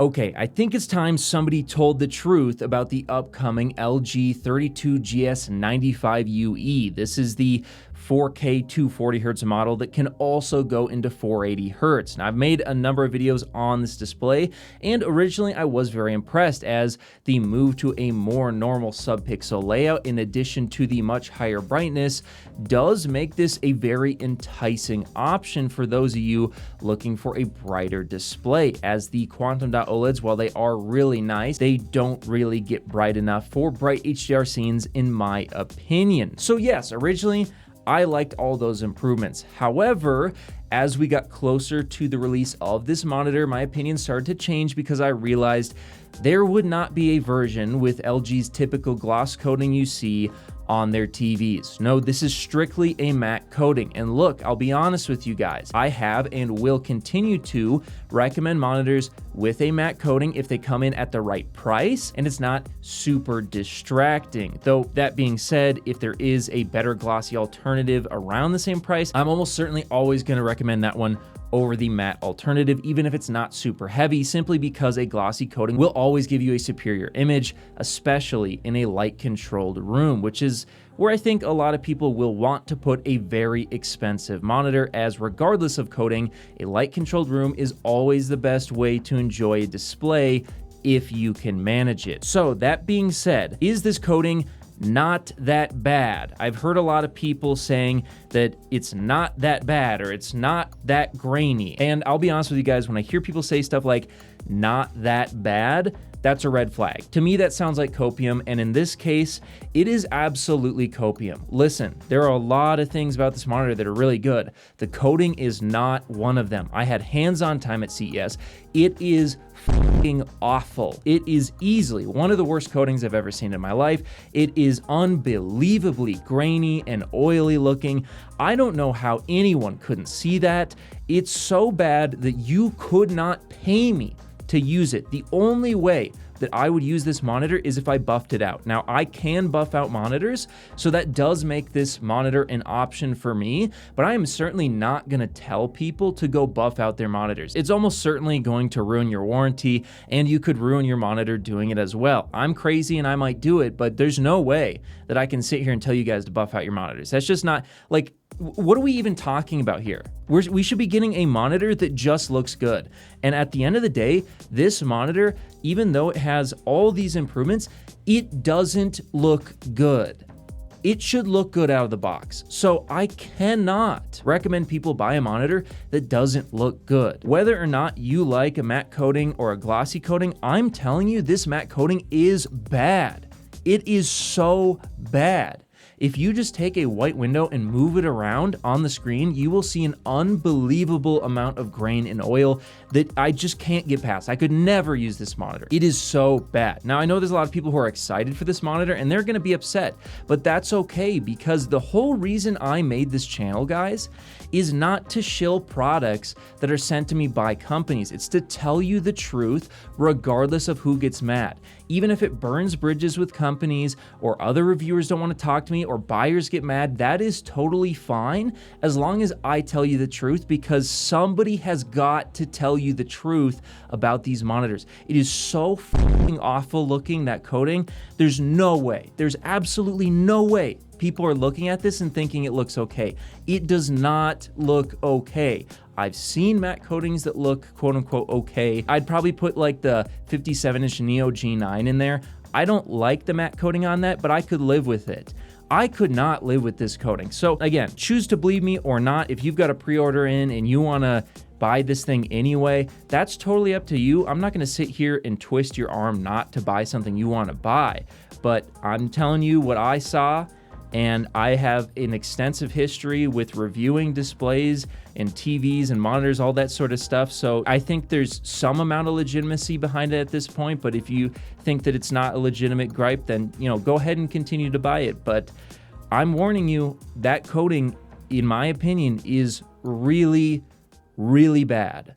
Okay, I think it's time somebody told the truth about the upcoming LG 32GS95UE. This is the 4K 240Hz model that can also go into 480Hz. Now, I've made a number of videos on this display, and originally I was very impressed as the move to a more normal subpixel layout in addition to the much higher brightness does make this a very enticing option for those of you looking for a brighter display, as the quantum dot OLEDs, while they are really nice, they don't really get bright enough for bright HDR scenes in my opinion. So yes, originally I liked all those improvements. However, as we got closer to the release of this monitor, my opinion started to change because I realized there would not be a version with LG's typical gloss coating you see on their TVs. No, this is strictly a matte coating. And look, I'll be honest with you guys, I have and will continue to recommend monitors with a matte coating if they come in at the right price and it's not super distracting. Though that being said, if there is a better glossy alternative around the same price, I'm almost certainly always going to recommend that one over the matte alternative, even if it's not super heavy, simply because a glossy coating will always give you a superior image, especially in a light controlled room, which is where I think a lot of people will want to put a very expensive monitor, as regardless of coating, a light controlled room is always the best way to enjoy a display if you can manage it. So that being said, is this coating not that bad? I've heard a lot of people saying that it's not that bad or it's not that grainy. And I'll be honest with you guys, when I hear people say stuff like not that bad, that's a red flag. To me, that sounds like copium, and in this case, it is absolutely copium. Listen, there are a lot of things about this monitor that are really good. The coating is not one of them. I had hands-on time at CES. It is fucking awful. It is easily one of the worst coatings I've ever seen in my life. It is unbelievably grainy and oily looking. I don't know how anyone couldn't see that. It's so bad that you could not pay me to use it. The only way that I would use this monitor is if I buffed it out. Now, I can buff out monitors, so that does make this monitor an option for me, but I am certainly not gonna tell people to go buff out their monitors. It's almost certainly going to ruin your warranty, and you could ruin your monitor doing it as well. I'm crazy and I might do it, but there's no way that I can sit here and tell you guys to buff out your monitors. That's just not, like, what are we even talking about here? We should be getting a monitor that just looks good. And at the end of the day, this monitor, even though it has all these improvements, it doesn't look good. It should look good out of the box. So I cannot recommend people buy a monitor that doesn't look good. Whether or not you like a matte coating or a glossy coating, I'm telling you, this matte coating is bad. It is so bad. If you just take a white window and move it around on the screen, you will see an unbelievable amount of grain and oil that I just can't get past. I could never use this monitor. It is so bad. Now, I know there's a lot of people who are excited for this monitor and they're gonna be upset, but that's okay, because the whole reason I made this channel, guys, is not to shill products that are sent to me by companies. It's to tell you the truth regardless of who gets mad. Even if it burns bridges with companies or other reviewers don't want to talk to me or buyers get mad, that is totally fine as long as I tell you the truth, because somebody has got to tell you the truth about these monitors. It is so fucking awful looking, that coating. There's no way, there's absolutely no way people are looking at this and thinking it looks okay. It does not look okay. I've seen matte coatings that look quote unquote okay. I'd probably put like the 57-inch Neo G9 in there. I don't like the matte coating on that, but I could live with it. I could not live with this coating. So again, choose to believe me or not. If you've got a pre-order in and you wanna buy this thing anyway, that's totally up to you. I'm not gonna sit here and twist your arm not to buy something you wanna buy, but I'm telling you what I saw, and I have an extensive history with reviewing displays and TVs and monitors, all that sort of stuff. So I think there's some amount of legitimacy behind it at this point, but if you think that it's not a legitimate gripe, then, you know, go ahead and continue to buy it. But I'm warning you, that coating, in my opinion, is really, really bad.